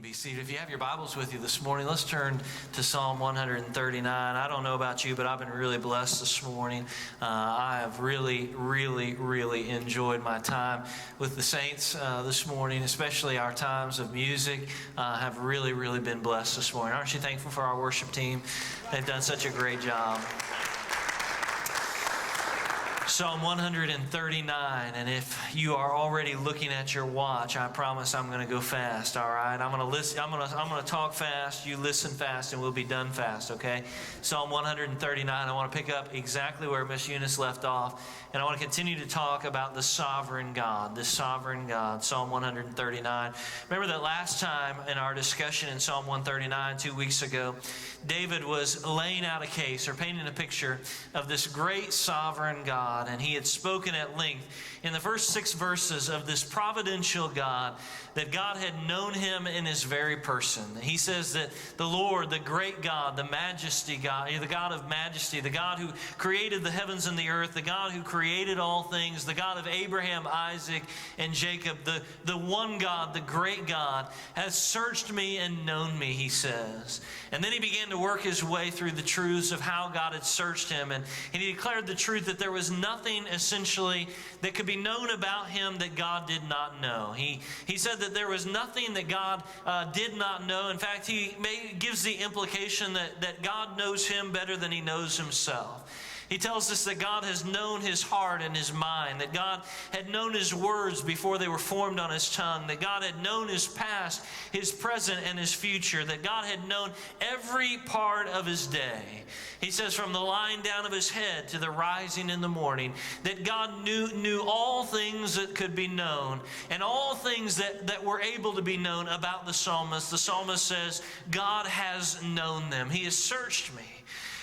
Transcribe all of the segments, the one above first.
Be seated. If you have your Bibles with you this morning, let's turn to Psalm 139. I don't know about you, but I've been really blessed this morning. I have really enjoyed my time with the saints this morning, especially our times of music. Have really been blessed this morning. Aren't you thankful for our worship team? They've done such a great job. Psalm 139, and if you are already looking at your watch, I promise I'm going to go fast, all right? I'm going to talk fast, you listen fast, and we'll be done fast, okay? Psalm 139, I want to pick up exactly where Miss Eunice left off, and I want to continue to talk about the sovereign God, Psalm 139. Remember that last time in our discussion in Psalm 139, 2 weeks ago, David was laying out a case or painting a picture of this great sovereign God. And he had spoken at length in the first 6 verses of this providential God, that God had known him in his very person. He says that the Lord, the great God, the majesty God, the God of majesty, the God who created the heavens and the earth, the God who created all things, the God of Abraham, Isaac, and Jacob, the one God, the great God, has searched me and known me, he says. And then he began to work his way through the truths of how God had searched him. And he declared the truth that there was nothing essentially that could be known about him that God did not know. He said that there was nothing that God did not know. In fact, he gives the implication that God knows him better than he knows himself. He tells us that God has known his heart and his mind, that God had known his words before they were formed on his tongue, that God had known his past, his present, and his future, that God had known every part of his day. He says from the lying down of his head to the rising in the morning, that God knew all things that could be known, and all things that were able to be known about the psalmist. The psalmist says, God has known them. He has searched me.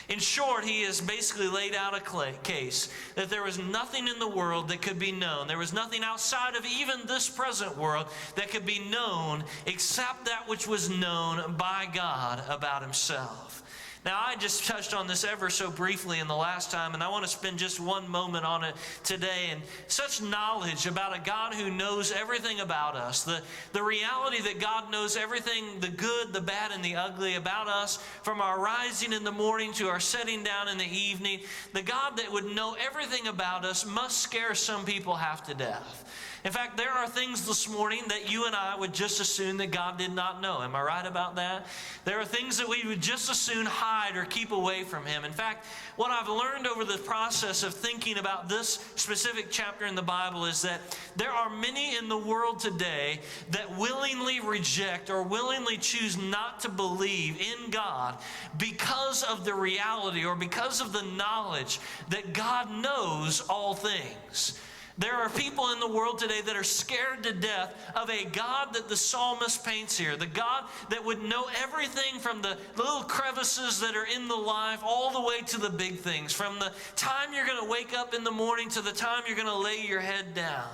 In short, he has basically laid out a case that there was nothing in the world that could be known. There was nothing outside of even this present world that could be known except that which was known by God about himself. Now, I just touched on this ever so briefly in the last time, and I want to spend just one moment on it today. And such knowledge about a God who knows everything about us, the reality that God knows everything, the good, the bad, and the ugly about us, from our rising in the morning to our setting down in the evening, the God that would know everything about us must scare some people half to death. In fact, there are things this morning that you and I would just assume that God did not know. Am I right about that? There are things that we would just as soon hide or keep away from him. In fact, what I've learned over the process of thinking about this specific chapter in the Bible is that there are many in the world today that willingly reject or willingly choose not to believe in God because of the reality or because of the knowledge that God knows all things. There are people in the world today that are scared to death of a God that the psalmist paints here. The God that would know everything from the little crevices that are in the life all the way to the big things. From the time you're going to wake up in the morning to the time you're going to lay your head down.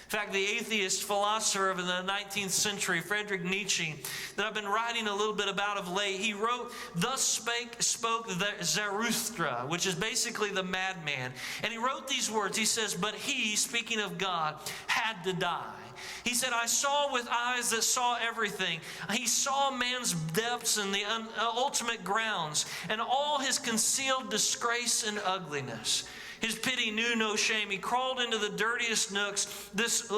In fact, the atheist philosopher of the 19th century, Friedrich Nietzsche, that I've been writing a little bit about of late, he wrote, "Thus spoke Zarathustra," which is basically the madman. And he wrote these words. He says, "But he," speaking of God, "had to die." He said, "I saw with eyes that saw everything." He saw man's depths and the ultimate grounds and all his concealed disgrace and ugliness. His pity knew no shame. He crawled into the dirtiest nooks. This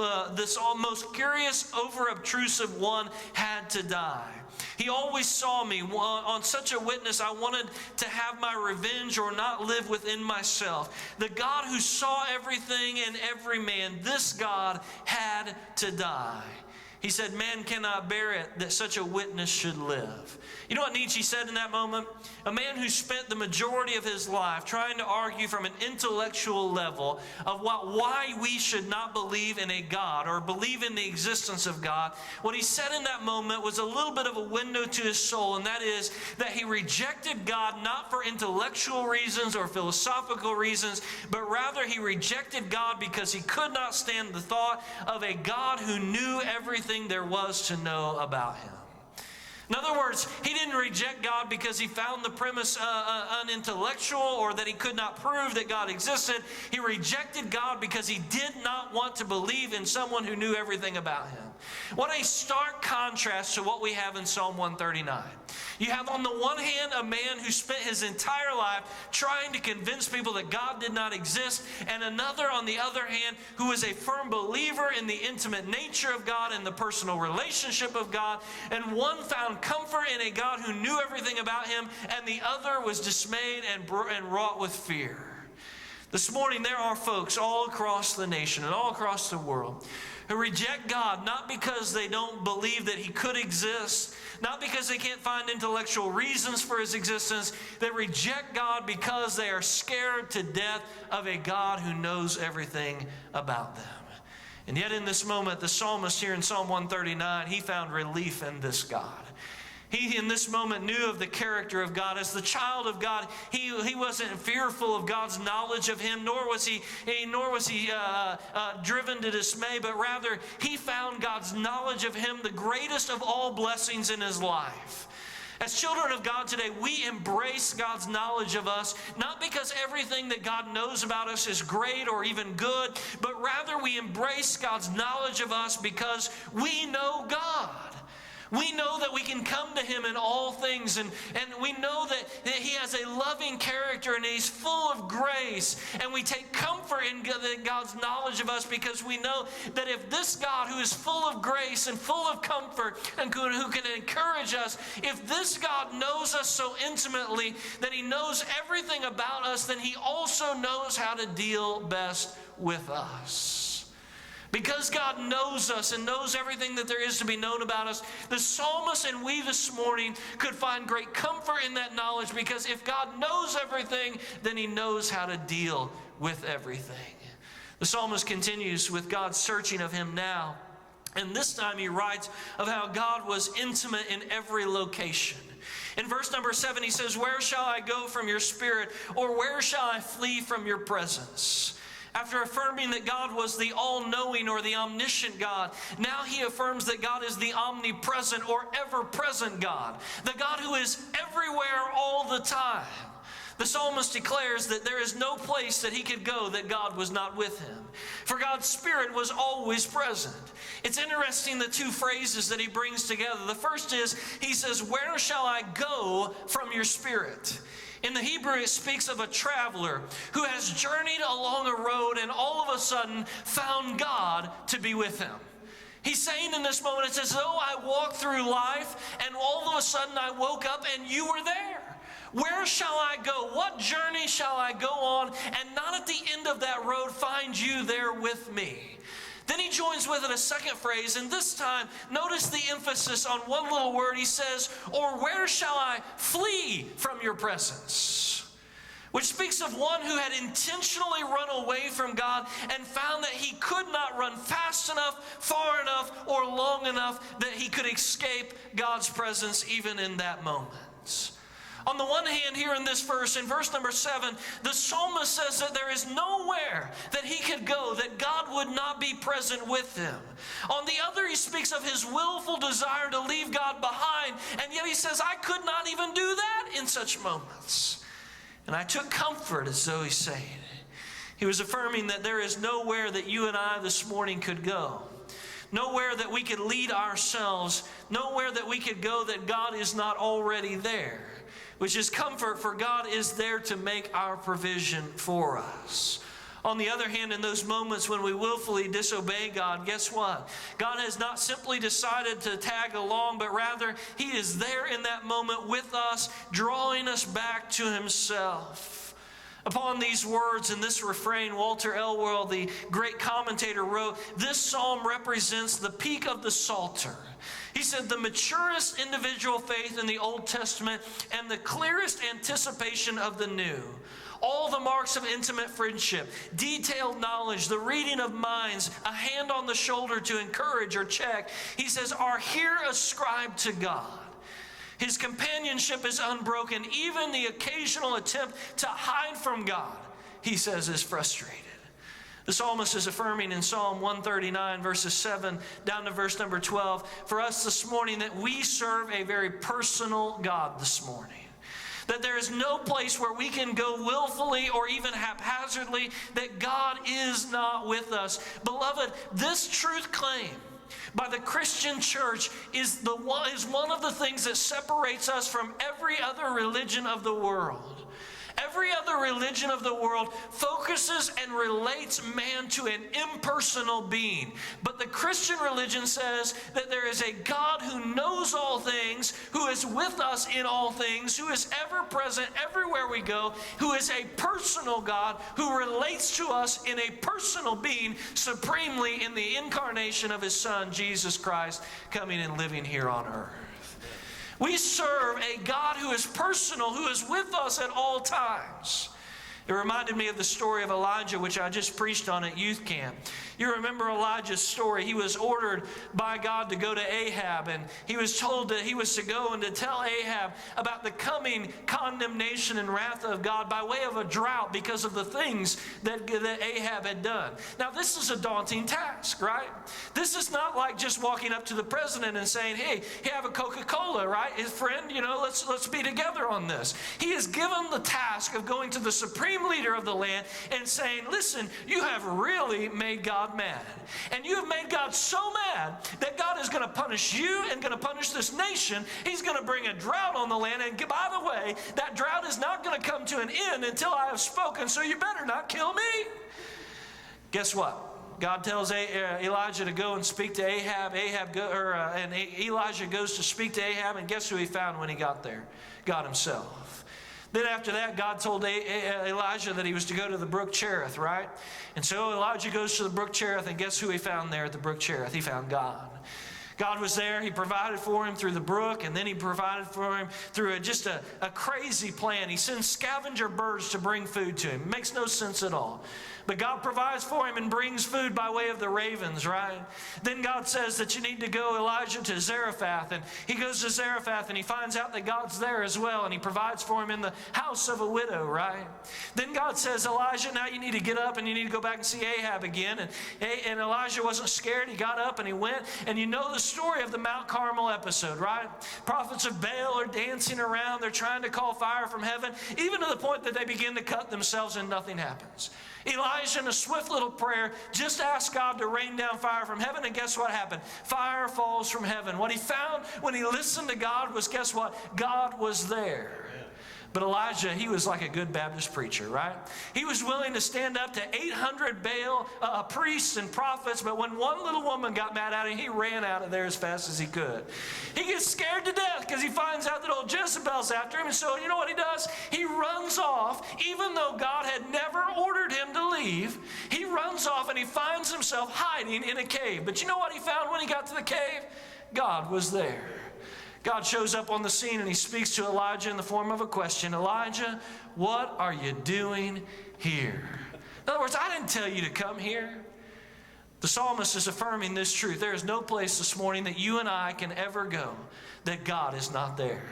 almost curious, over-obtrusive one had to die. He always saw me. On such a witness, I wanted to have my revenge or not live within myself. The God who saw everything and every man, this God had to die. He said, man cannot bear it that such a witness should live. You know what Nietzsche said in that moment? A man who spent the majority of his life trying to argue from an intellectual level of why we should not believe in a God or believe in the existence of God. What he said in that moment was a little bit of a window to his soul, and that is that he rejected God not for intellectual reasons or philosophical reasons, but rather he rejected God because he could not stand the thought of a God who knew everything there was to know about him. In other words, he didn't reject God because he found the premise unintellectual or that he could not prove that God existed. He rejected God because he did not want to believe in someone who knew everything about him. What a stark contrast to what we have in Psalm 139. You have on the one hand a man who spent his entire life trying to convince people that God did not exist, and another on the other hand who is a firm believer in the intimate nature of God and the personal relationship of God, and one found comfort in a God who knew everything about him, and the other was dismayed and wrought with fear. This morning there are folks all across the nation and all across the world who reject God not because they don't believe that he could exist, not because they can't find intellectual reasons for his existence. They reject God because they are scared to death of a God who knows everything about them. And yet in this moment, the psalmist here in Psalm 139, he found relief in this God. He, in this moment, knew of the character of God. As the child of God, he wasn't fearful of God's knowledge of him, nor was he driven to dismay, but rather he found God's knowledge of him the greatest of all blessings in his life. As children of God today, we embrace God's knowledge of us, not because everything that God knows about us is great or even good, but rather we embrace God's knowledge of us because we know God. We know that we can come to him in all things, and we know that he has a loving character and he's full of grace, and we take comfort in God's knowledge of us because we know that if this God who is full of grace and full of comfort and who can encourage us, if this God knows us so intimately that he knows everything about us, then he also knows how to deal best with us. Because God knows us and knows everything that there is to be known about us, the psalmist and we this morning could find great comfort in that knowledge, because if God knows everything, then he knows how to deal with everything. The psalmist continues with God's searching of him now. And this time he writes of how God was intimate in every location. In verse number 7, he says, "Where shall I go from your spirit, or where shall I flee from your presence?" After affirming that God was the all-knowing or the omniscient God, now he affirms that God is the omnipresent or ever-present God, the God who is everywhere all the time. The psalmist declares that there is no place that he could go that God was not with him, for God's Spirit was always present. It's interesting, the two phrases that he brings together. The first is, he says, "Where shall I go from your Spirit?" In the Hebrew, it speaks of a traveler who has journeyed along a road and all of a sudden found God to be with him. He's saying in this moment, it's as though I walked through life and all of a sudden I woke up and you were there. Where shall I go? What journey shall I go on and not at the end of that road find you there with me? Then he joins with it a second phrase, and this time, notice the emphasis on one little word. He says, "Or where shall I flee from your presence?" Which speaks of one who had intentionally run away from God and found that he could not run fast enough, far enough, or long enough that he could escape God's presence even in that moment. On the one hand, here in this verse, in verse number 7, the psalmist says that there is nowhere that he could go that God would not be present with him. On the other, he speaks of his willful desire to leave God behind, and yet he says, I could not even do that in such moments. And I took comfort, as though he's saying. He was affirming that there is nowhere that you and I this morning could go. Nowhere that we could lead ourselves. Nowhere that we could go that God is not already there. Which is comfort, for God is there to make our provision for us. On the other hand, in those moments when we willfully disobey God, guess what? God has not simply decided to tag along, but rather he is there in that moment with us, drawing us back to himself. Upon these words and this refrain, Walter Elwell, the great commentator, wrote, "This psalm represents the peak of the Psalter." He said, "The maturest individual faith in the Old Testament and the clearest anticipation of the New. All the marks of intimate friendship, detailed knowledge, the reading of minds, a hand on the shoulder to encourage or check," he says, "are here ascribed to God. His companionship is unbroken. Even the occasional attempt to hide from God," he says, "is frustrated." The psalmist is affirming in Psalm 139, verses 7 down to verse number 12, for us this morning that we serve a very personal God this morning. That there is no place where we can go willfully or even haphazardly, that God is not with us. Beloved, this truth claim by the Christian church is one of the things that separates us from every other religion of the world. Every other religion of the world focuses and relates man to an impersonal being. But the Christian religion says that there is a God who knows all things, who is with us in all things, who is ever present everywhere we go, who is a personal God, who relates to us in a personal being, supremely in the incarnation of His Son, Jesus Christ, coming and living here on earth. We serve a God who is personal, who is with us at all times. It reminded me of the story of Elijah, which I just preached on at youth camp. You remember Elijah's story. He was ordered by God to go to Ahab, and he was told that he was to go and to tell Ahab about the coming condemnation and wrath of God by way of a drought because of the things that Ahab had done. Now, this is a daunting task, right? This is not like just walking up to the president and saying, hey, have a Coca-Cola, right? His friend, let's be together on this. He is given the task of going to the supreme leader of the land and saying, listen, you have really made God mad. And you have made God so mad that God is going to punish you and going to punish this nation. He's going to bring a drought on the land. And by the way, that drought is not going to come to an end until I have spoken, so you better not kill me. Guess what? God tells Elijah to go and speak to Ahab. And Elijah goes to speak to Ahab, and guess who he found when he got there? God Himself. Then after that, God told Elijah that he was to go to the brook Cherith, right? And so Elijah goes to the brook Cherith, and guess who he found there at the brook Cherith? He found God. God was there. He provided for him through the brook, and then He provided for him through just a crazy plan. He sends scavenger birds to bring food to him. It makes no sense at all. But God provides for him and brings food by way of the ravens, right? Then God says that you need to go, Elijah, to Zarephath. And he goes to Zarephath, and he finds out that God's there as well. And He provides for him in the house of a widow, right? Then God says, Elijah, now you need to get up and you need to go back and see Ahab again. And Elijah wasn't scared. He got up and he went. And you know the story of the Mount Carmel episode, right? Prophets of Baal are dancing around. They're trying to call fire from heaven, even to the point that they begin to cut themselves and nothing happens. Elijah, in a swift little prayer, just asked God to rain down fire from heaven, and guess what happened? Fire falls from heaven. What he found when he listened to God was, guess what? God was there. But Elijah, he was like a good Baptist preacher, right? He was willing to stand up to 800 Baal priests and prophets, but when one little woman got mad at him, he ran out of there as fast as he could. He gets scared to death because he finds out that old Jezebel's after him, and so you know what he does? He runs off, even though God had never ordered him to leave. He runs off and he finds himself hiding in a cave. But you know what he found when he got to the cave? God was there. God shows up on the scene and He speaks to Elijah in the form of a question. Elijah, what are you doing here? In other words, I didn't tell you to come here. The psalmist is affirming this truth. There is no place this morning that you and I can ever go that God is not there.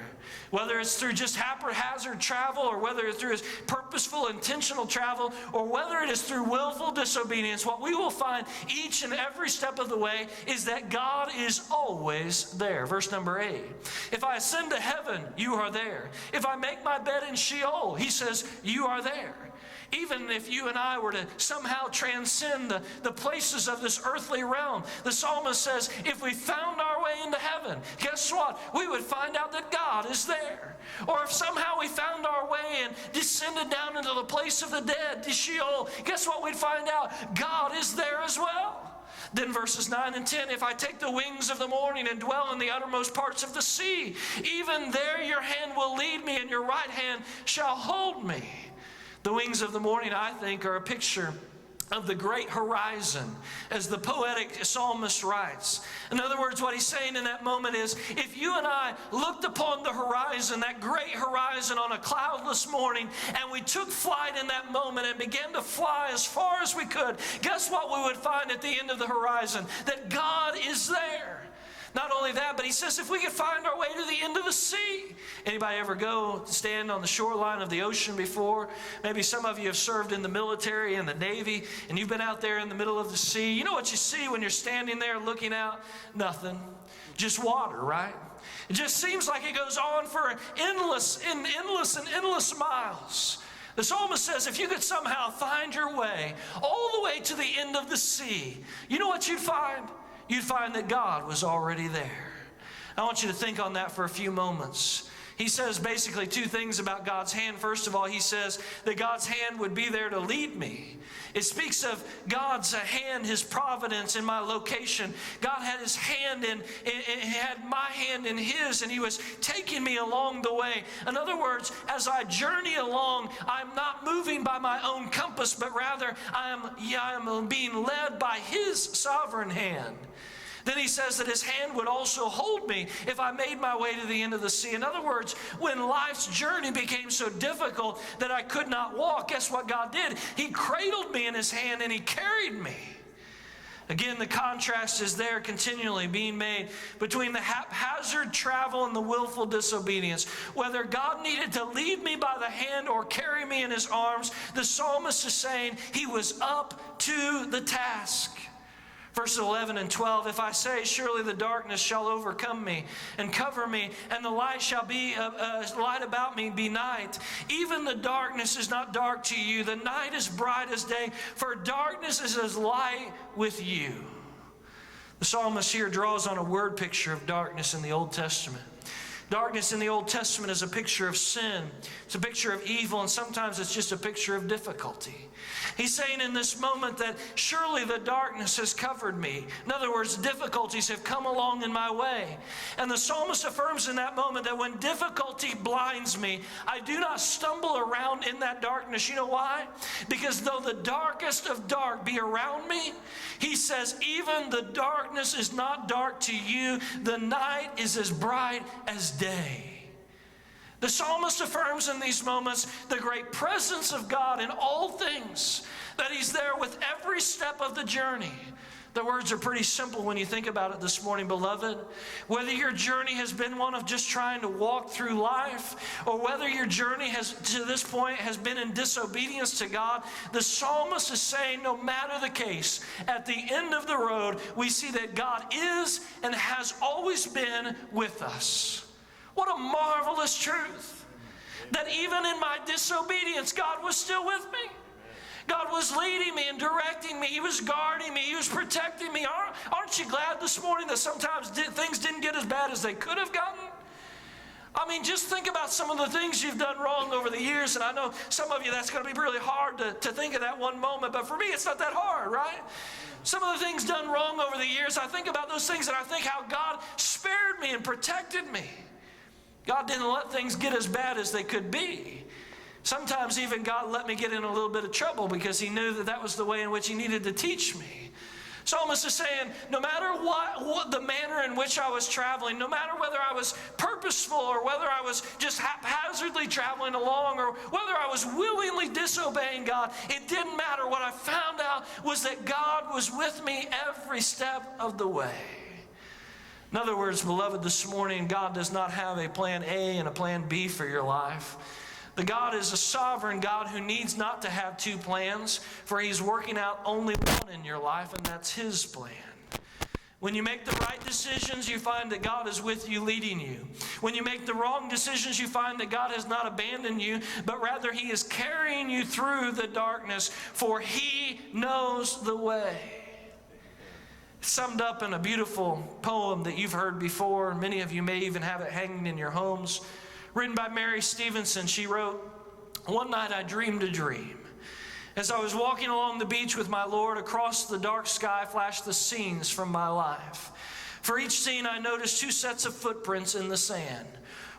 Whether it's through just haphazard travel, or whether it's through His purposeful, intentional travel, or whether it is through willful disobedience, what we will find each and every step of the way is that God is always there. Verse number 8. If I ascend to heaven, you are there. If I make my bed in Sheol, He says, you are there. Even if you and I were to somehow transcend the places of this earthly realm, the psalmist says, if we found our way into heaven, guess what? We would find out that God is there. Or if somehow we found our way and descended down into the place of the dead, to Sheol, guess what we'd find out? God is there as well. Then verses 9 and 10, if I take the wings of the morning and dwell in the uttermost parts of the sea, even there your hand will lead me and your right hand shall hold me. The wings of the morning, I think, are a picture of the great horizon, as the poetic psalmist writes. In other words, what he's saying in that moment is, if you and I looked upon the horizon, that great horizon on a cloudless morning, and we took flight in that moment and began to fly as far as we could, guess what we would find at the end of the horizon? That God is there. Not only that, but he says if we could find our way to the end of the sea. Anybody ever go stand on the shoreline of the ocean before? Maybe some of you have served in the military, in the Navy, and you've been out there in the middle of the sea. You know what you see when you're standing there looking out? Nothing. Just water, right? It just seems like it goes on for endless miles. The psalmist says if you could somehow find your way all the way to the end of the sea, you know what you'd find? You'd find that God was already there. I want you to think on that for a few moments. He says basically two things about God's hand. First of all, he says that God's hand would be there to lead me. It speaks of God's hand, his providence in my location. God had his hand in, had my hand in his, and he was taking me along the way. In other words, as I journey along, I'm not moving by my own compass, but rather I am being led by his sovereign hand. Then he says that his hand would also hold me if I made my way to the end of the sea. In other words, when life's journey became so difficult that I could not walk, guess what God did? He cradled me in his hand and he carried me. Again, the contrast is there continually being made between the haphazard travel and the willful disobedience. Whether God needed to lead me by the hand or carry me in his arms, the psalmist is saying he was up to the task. Verses 11 and 12, if I say, surely the darkness shall overcome me and cover me, and the light shall be light about me be night. Even the darkness is not dark to you. The night is bright as day, for darkness is as light with you. The psalmist here draws on a word picture of darkness in the Old Testament. Darkness in the Old Testament is a picture of sin. It's a picture of evil, and sometimes it's just a picture of difficulty. He's saying in this moment that surely the darkness has covered me. In other words, difficulties have come along in my way. And the psalmist affirms in that moment that when difficulty blinds me, I do not stumble around in that darkness. You know why? Because though the darkest of dark be around me, he says, even the darkness is not dark to you. The night is as bright as day. The psalmist affirms in these moments the great presence of God in all things, that he's there with every step of the journey. The words are pretty simple when you think about it this morning, beloved. Whether your journey has been one of just trying to walk through life, or whether your journey has, to this point, has been in disobedience to God, the psalmist is saying no matter the case, at the end of the road, we see that God is and has always been with us. What a marvelous truth. That even in my disobedience, God was still with me. God was leading me and directing me. He was guarding me. He was protecting me. Aren't you glad this morning that sometimes things didn't get as bad as they could have gotten? I mean, just think about some of the things you've done wrong over the years. And I know some of you, that's going to be really hard to think of that one moment. But for me, it's not that hard, right? Some of the things done wrong over the years, I think about those things and I think how God spared me and protected me. God didn't let things get as bad as they could be. Sometimes even God let me get in a little bit of trouble because he knew that that was the way in which he needed to teach me. Psalmist is saying, no matter what the manner in which I was traveling, no matter whether I was purposeful or whether I was just haphazardly traveling along or whether I was willingly disobeying God, it didn't matter. What I found out was that God was with me every step of the way. In other words, beloved, this morning, God does not have a plan A and a plan B for your life. The God is a sovereign God who needs not to have two plans, for he's working out only one in your life, and that's his plan. When you make the right decisions, you find that God is with you, leading you. When you make the wrong decisions, you find that God has not abandoned you, but rather he is carrying you through the darkness, for he knows the way. Summed up in a beautiful poem that you've heard before. Many of you may even have it hanging in your homes. Written by Mary Stevenson, she wrote, "One night I dreamed a dream. As I was walking along the beach with my Lord, across the dark sky flashed the scenes from my life. For each scene I noticed two sets of footprints in the sand,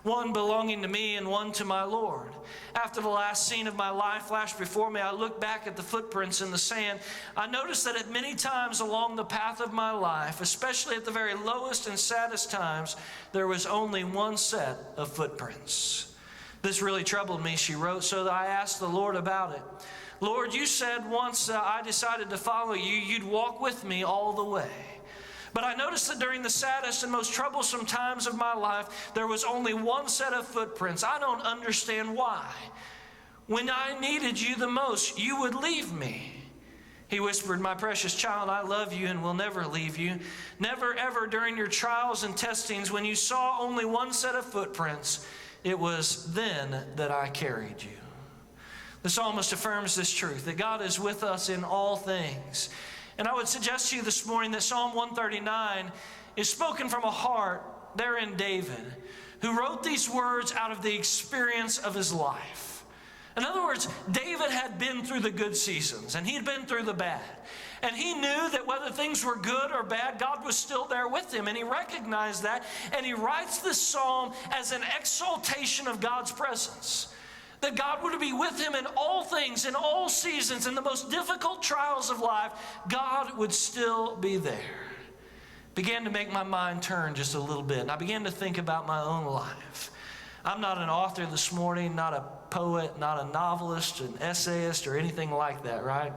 one belonging to me and one to my Lord. After the last scene of my life flashed before me, I looked back at the footprints in the sand. I noticed that at many times along the path of my life, especially at the very lowest and saddest times, there was only one set of footprints. This really troubled me," she wrote, "so that I asked the Lord about it. Lord, you said once I decided to follow you, you'd walk with me all the way. But I noticed that during the saddest and most troublesome times of my life, there was only one set of footprints. I don't understand why. When I needed you the most, you would leave me. He whispered, my precious child, I love you and will never leave you. Never ever during your trials and testings, when you saw only one set of footprints, it was then that I carried you. The psalmist affirms this truth, that God is with us in all things. And I would suggest to you this morning that Psalm 139 is spoken from a heart there in David, who wrote these words out of the experience of his life. In other words, David had been through the good seasons, and he'd been through the bad. And he knew that whether things were good or bad, God was still there with him. And he recognized that, and he writes this psalm as an exaltation of God's presence. That God would be with him in all things, in all seasons, in the most difficult trials of life, God would still be there. Began to make my mind turn just a little bit, and I began to think about my own life. I'm not an author this morning, not a poet, not a novelist, an essayist, or anything like that, right?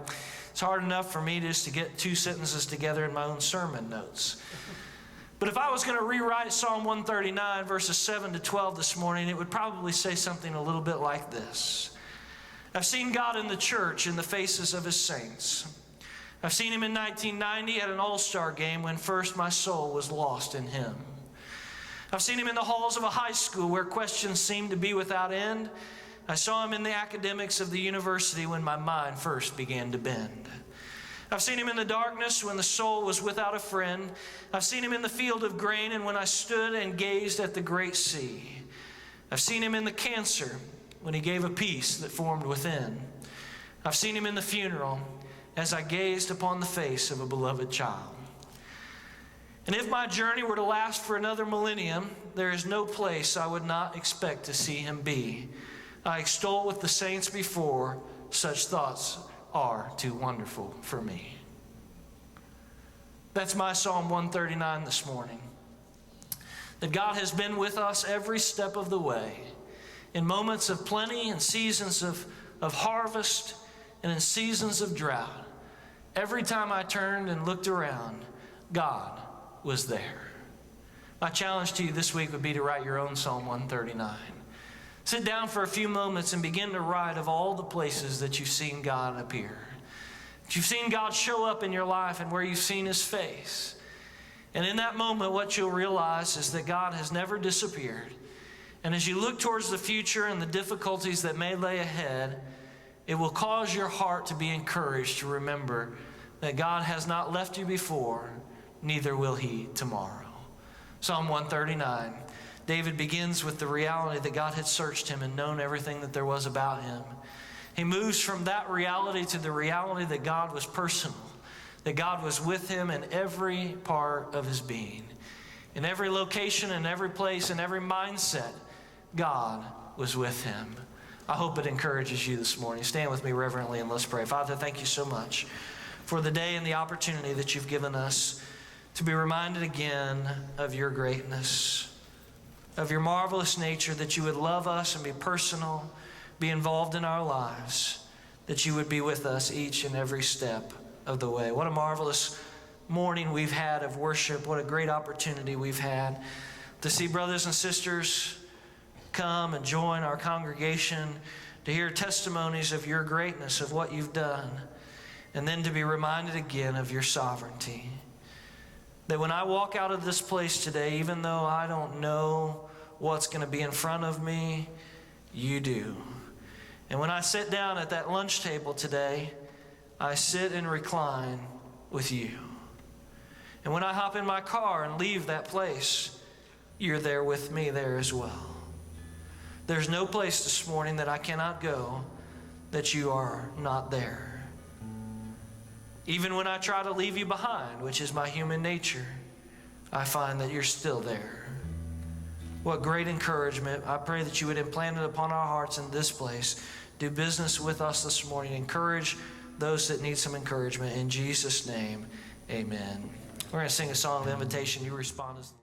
It's hard enough for me just to get 2 sentences together in my own sermon notes. But if I was going to rewrite Psalm 139, verses 7 to 12 this morning, it would probably say something a little bit like this. I've seen God in the church in the faces of his saints. I've seen him in 1990 at an all-star game when first my soul was lost in him. I've seen him in the halls of a high school where questions seemed to be without end. I saw him in the academics of the university when my mind first began to bend. I've seen him in the darkness when the soul was without a friend. I've seen him in the field of grain and when I stood and gazed at the great sea. I've seen him in the cancer when he gave a peace that formed within. I've seen him in the funeral as I gazed upon the face of a beloved child. And if my journey were to last for another millennium, there is no place I would not expect to see him be. I extol with the saints before, such thoughts are too wonderful for me. That's my Psalm 139 this morning. That God has been with us every step of the way, in moments of plenty and seasons of harvest and in seasons of drought. Every time I turned and looked around, God was there. My challenge to you this week would be to write your own Psalm 139. Sit down for a few moments and begin to write of all the places that you've seen God appear. That you've seen God show up in your life and where you've seen his face. And in that moment, what you'll realize is that God has never disappeared. And as you look towards the future and the difficulties that may lay ahead, it will cause your heart to be encouraged to remember that God has not left you before, neither will he tomorrow. Psalm 139. David begins with the reality that God had searched him and known everything that there was about him. He moves from that reality to the reality that God was personal, that God was with him in every part of his being. In every location, in every place, in every mindset, God was with him. I hope it encourages you this morning. Stand with me reverently and let's pray. Father, thank you so much for the day and the opportunity that you've given us to be reminded again of your greatness, of your marvelous nature, that you would love us and be personal, be involved in our lives, that you would be with us each and every step of the way. What a marvelous morning we've had of worship. What a great opportunity we've had to see brothers and sisters come and join our congregation, to hear testimonies of your greatness, of what you've done, and then to be reminded again of your sovereignty. That when I walk out of this place today, even though I don't know what's going to be in front of me, you do. And when I sit down at that lunch table today, I sit and recline with you. And when I hop in my car and leave that place, you're there with me there as well. There's no place this morning that I cannot go that you are not there. Even when I try to leave you behind, which is my human nature, I find that you're still there. What great encouragement. I pray that you would implant it upon our hearts in this place. Do business with us this morning. Encourage those that need some encouragement. In Jesus' name, amen. We're going to sing a song of invitation. You respond as